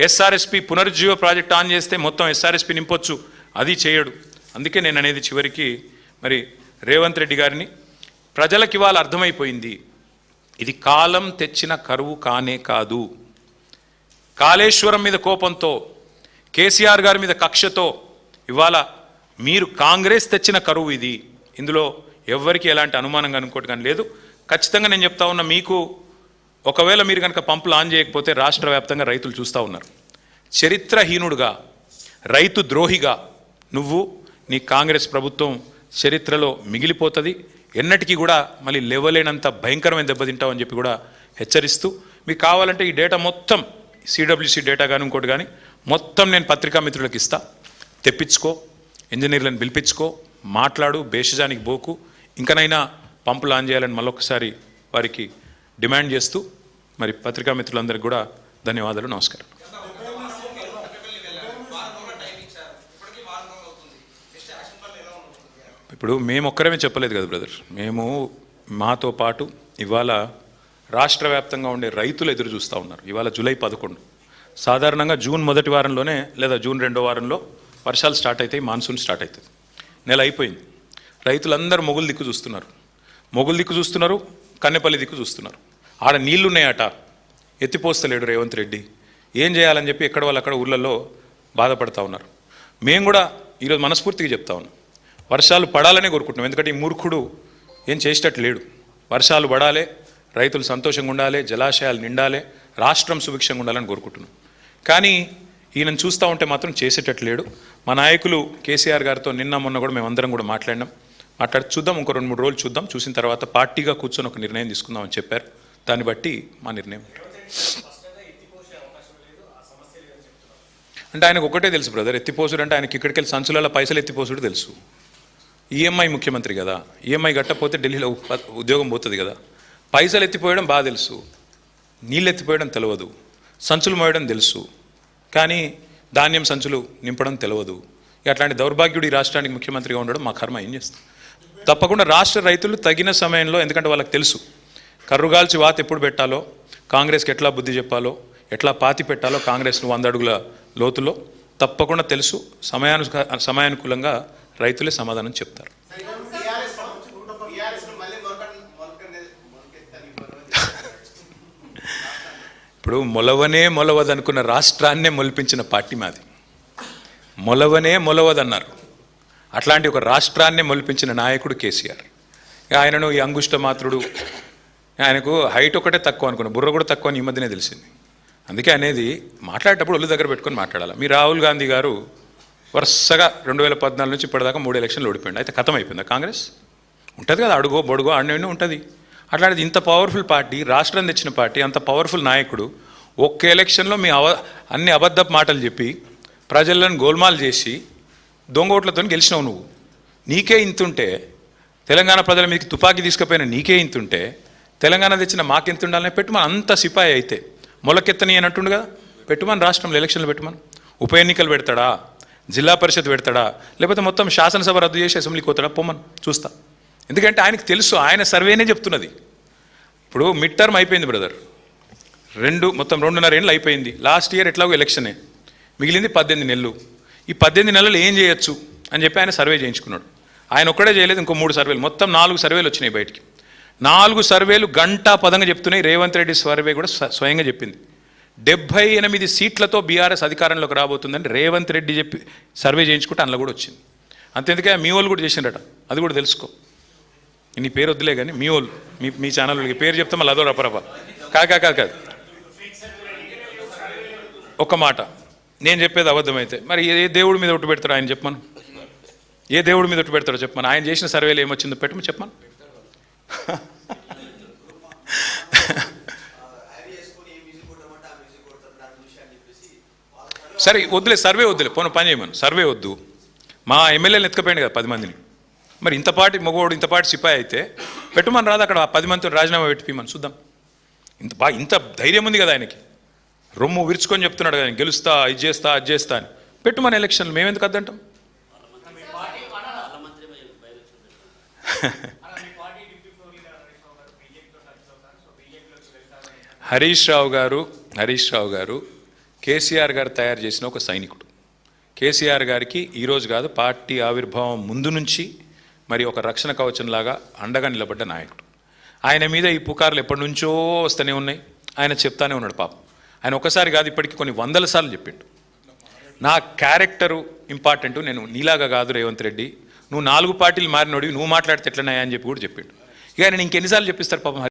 SRSP పునరుజ్జీవ project on చేస్తే మొత్తం SRSP నింపొచ్చు, అది చేయడు. అందుకే నేను అనేది చివరికి మరి రేవంత్ రెడ్డి గారిని, ప్రజలకి ఇవాళ అర్థమైపోయింది, ఇది కాలం తెచ్చిన కరువు కానే కాదు. కాళేశ్వరం మీద కోపంతో, కేసీఆర్ గారి మీద కక్షతో ఇవాళ మీరు కాంగ్రెస్ తెచ్చిన కరువు ఇది. ఇందులో ఎవ్వరికి ఎలాంటి అనుమానంగా అనుకోవటం కానీ లేదు. ఖచ్చితంగా నేను చెప్తా ఉన్నా, మీకు ఒకవేళ మీరు కనుక పంపులు ఆన్ చేయకపోతే రాష్ట్ర వ్యాప్తంగా రైతులు చూస్తూ ఉన్నారు. చరిత్రహీనుడుగా, రైతు ద్రోహిగా నువ్వు, నీ కాంగ్రెస్ ప్రభుత్వం చరిత్రలో మిగిలిపోతుంది. ఎన్నటికీ కూడా మళ్ళీ లేవలేనంత భయంకరమైన దెబ్బతింటావు అని చెప్పి కూడా హెచ్చరిస్తూ, మీకు కావాలంటే ఈ డేటా మొత్తం సిడబ్ల్యూసి డేటా కానీ ఇంకోటి కానీ మొత్తం నేను పత్రికా మిత్రులకు ఇస్తా, తెప్పించుకో, ఇంజనీర్లను పిలిపించుకో, మాట్లాడు, బేషజానికి బోకు, ఇంకనైనా పంపులు ఆన్ చేయాలని మళ్ళొకసారి వారికి డిమాండ్ చేస్తూ మరి పత్రికా మిత్రులందరికీ కూడా ధన్యవాదాలు, నమస్కారం. ఇప్పుడు మేము ఒక్కరమే చెప్పలేదు కదా బ్రదర్, మేము మాతో పాటు ఇవాళ రాష్ట్ర వ్యాప్తంగా ఉండే రైతులు ఎదురు చూస్తూ ఉన్నారు. ఇవాళ జూలై 11, సాధారణంగా జూన్ మొదటి వారంలోనే లేదా జూన్ రెండో వారంలో వర్షాలు స్టార్ట్ అవుతాయి, మాన్సూన్ స్టార్ట్ అవుతుంది. నెల అయిపోయింది, రైతులందరూ మొగులు దిక్కు చూస్తున్నారు, మొగులు దిక్కు చూస్తున్నారు, కన్నెపల్లి దిక్కు చూస్తున్నారు. ఆడ నీళ్లున్నాయట, ఎత్తిపోస్తలేడు రేవంత్ రెడ్డి, ఏం చేయాలని చెప్పి ఎక్కడ వాళ్ళు అక్కడ ఊళ్ళల్లో బాధపడతా ఉన్నారు. మేము కూడా ఈరోజు మనస్ఫూర్తిగా చెప్తా ఉన్నాం, వర్షాలు పడాలనే కోరుకుంటున్నాం. ఎందుకంటే ఈ మూర్ఖుడు ఏం చేసేటట్టు లేడు. వర్షాలు పడాలి, రైతులు సంతోషంగా ఉండాలి, జలాశయాలు నిండాలి, రాష్ట్రం సుభిక్షంగా ఉండాలని కోరుకుంటున్నాం. కానీ ఈయనను చూస్తూ ఉంటే మాత్రం చేసేటట్టు లేడు. మా నాయకులు కేసీఆర్ గారితో నిన్న మొన్న కూడా మేమందరం కూడా మాట్లాడి చూద్దాం, ఇంకో 2-3 రోజులు చూద్దాం, చూసిన తర్వాత పార్టీగా కూర్చొని ఒక నిర్ణయం తీసుకుందామని చెప్పారు. దాన్ని బట్టి మా నిర్ణయం. అంటే ఆయనకు ఒకటే తెలుసు బ్రదర్, ఎత్తిపోసుడు అంటే ఆయనకి ఇక్కడికి వెళ్ళి సంచులలో పైసలు ఎత్తిపోసుడు తెలుసు. ఈఎంఐ ముఖ్యమంత్రి కదా, ఈఎంఐ కట్టకపోతే ఢిల్లీలో ఉద్యోగం పోతుంది కదా. పైసలు ఎత్తిపోయడం బాగా తెలుసు, నీళ్ళు ఎత్తిపోయడం తెలియదు, సంచులు మోయడం తెలుసు, కానీ ధాన్యం సంచులు నింపడం తెలియదు. అట్లాంటి దౌర్భాగ్యుడు ఈ రాష్ట్రానికి ముఖ్యమంత్రిగా ఉండడం మా కర్మ. ఏం చేస్తాం? తప్పకుండా రాష్ట్ర రైతులు తగిన సమయంలో, ఎందుకంటే వాళ్ళకి తెలుసు కర్రుగాల్చి వాత ఎప్పుడు పెట్టాలో, కాంగ్రెస్కి ఎట్లా బుద్ధి చెప్పాలో, ఎట్లా పాతి పెట్టాలో కాంగ్రెస్ను 100 అడుగుల లోతులో తప్పకుండా తెలుసు. సమయానుకూలంగా రైతులే సమాధానం చెప్తారు. ఇప్పుడు మొలవదనుకున్న రాష్ట్రాన్నే మొలిపించిన పార్టీ మాది. మొలవదన్నారు. అట్లాంటి ఒక రాష్ట్రాన్నే మొలిపించిన నాయకుడు కేసీఆర్. ఆయనను ఈ అంగుష్ట మాత్రుడు, ఆయనకు హైట్ ఒకటే తక్కువ అనుకున్నా, బుర్ర కూడా తక్కువ అని ఈ మధ్యనే తెలిసింది. అందుకే అనేది మాట్లాడేటప్పుడు ఒళ్ళు దగ్గర పెట్టుకొని మాట్లాడాలి. మీ రాహుల్ గాంధీ గారు వరుసగా 2014 నుంచి ఇప్పటిదాకా 3 ఎలక్షన్లు ఓడిపోయింది. అయితే ఖతం అయిపోయిందా కాంగ్రెస్? ఉంటుంది కదా, అడుగో బొడుగో ఆడనే ఉంటుంది. అట్లాంటిది ఇంత పవర్ఫుల్ పార్టీ, రాష్ట్రం తెచ్చిన పార్టీ, అంత పవర్ఫుల్ నాయకుడు ఒక్క ఎలక్షన్లో మీ అన్ని అబద్ధపు మాటలు చెప్పి ప్రజలను గోల్మాల్ చేసి దొంగోట్లతో గెలిచినావు నువ్వు. నీకే ఇంతుంటే, తెలంగాణ ప్రజల మీదకి తుపాకీ తీసుకుపోయిన నీకే ఇంతుంటే, తెలంగాణ తెచ్చిన మాకెంత ఉండాలని పెట్టుమని. అంత సిపాయి అయితే మొలకెత్తని అని అంటుండు కదా, పెట్టుమని. రాష్ట్రంలో ఎలక్షన్లు పెట్టుమని. ఉప ఎన్నికలు పెడతాడా, జిల్లా పరిషత్ పెడతాడా, లేకపోతే మొత్తం శాసనసభ రద్దు చేసి అసెంబ్లీకి పోతాడా, పొమ్మని చూస్తా. ఎందుకంటే ఆయనకు తెలుసు, ఆయన సర్వేనే చెప్తున్నది. ఇప్పుడు మిడ్ టర్మ్ అయిపోయింది బ్రదర్, మొత్తం 2.5 ఏళ్ళు అయిపోయింది. లాస్ట్ ఇయర్ ఎట్లాగో ఎలక్షనే, మిగిలింది 18 నెలలు. ఈ 18 నెలలు ఏం చేయొచ్చు అని చెప్పి ఆయన సర్వే చేయించుకున్నాడు. ఆయన ఒక్కడే చేయలేదు, ఇంకో 3 సర్వేలు, మొత్తం 4 సర్వేలు వచ్చినాయి బయటికి. 4 సర్వేలు గంటా పదంగా చెప్తున్నాయి. రేవంత్ రెడ్డి సర్వే కూడా స్వయంగా చెప్పింది 78 సీట్లతో బీఆర్ఎస్ అధికారంలోకి రాబోతుందని రేవంత్ రెడ్డి చెప్పి సర్వే చేయించుకుంటే అందులో కూడా వచ్చింది. అంతేందుకే మీ వాళ్ళు కూడా చేసిండట, అది కూడా తెలుసుకో. నీ పేరు వద్దులే కానీ మీ వాళ్ళు, మీ ఛానల్ పేరు చెప్తే మళ్ళీ అదో రపరప. కాదు, ఒక్క మాట, నేను చెప్పేది అబద్ధమైతే మరి ఏ దేవుడి మీద ఒట్టు పెడతాడు ఆయన చెప్పమను. ఏ దేవుడి మీద ఒట్టు పెడతాడో చెప్పమను. ఆయన చేసిన సర్వేలు ఏమొచ్చిందో పెట్టమని చెప్పమను. సరే వద్దులే, సర్వే వద్దులే, పోను పని చేయమను. సర్వే వద్దు. మా ఎమ్మెల్యేలు ఎత్తుకపోయాడు కదా 10 మందిని. మరి ఇంతపాటి మగవాడు, ఇంతపాటి సిపాయి అయితే పెట్టుమని రాదు. అక్కడ 10 మందితో రాజీనామా పెట్టిమని చూద్దాం. ఇంత ధైర్యం ఉంది కదా ఆయనకి, రొమ్ము విరుచుకొని చెప్తున్నాడు కదా, గెలుస్తా, ఇది చేస్తా, అది చేస్తా అని. పెట్టుమని ఎలక్షన్లు మేమెందుకు వద్దంటాం? హరీష్ రావు గారు కేసీఆర్ గారు తయారు చేసిన ఒక సైనికుడు. కేసీఆర్ గారికి ఈరోజు కాదు, పార్టీ ఆవిర్భావం ముందు నుంచి మరి ఒక రక్షణ కవచంలాగా అండగా నిలబడ్డ నాయకుడు. ఆయన మీద ఈ పుకార్లు ఎప్పటి నుంచో వస్తూనే ఉన్నాయి. ఆయన చెప్తానే ఉన్నాడు పాపం. ఆయన ఒకసారి కాదు, ఇప్పటికీ కొన్ని వందల సార్లు చెప్పిండు, నా క్యారెక్టరు ఇంపార్టెంట్, నేను నీలాగా కాదు రేవంత్ రెడ్డి, నువ్వు 4 పార్టీలు మారినోడివి, నువ్వు మాట్లాడితే ఎట్లన్నాయా అని చెప్పి కూడా చెప్పిండు. ఇక ఆయన ఇంకెన్నిసార్లు చెప్పిస్తారు పాపం.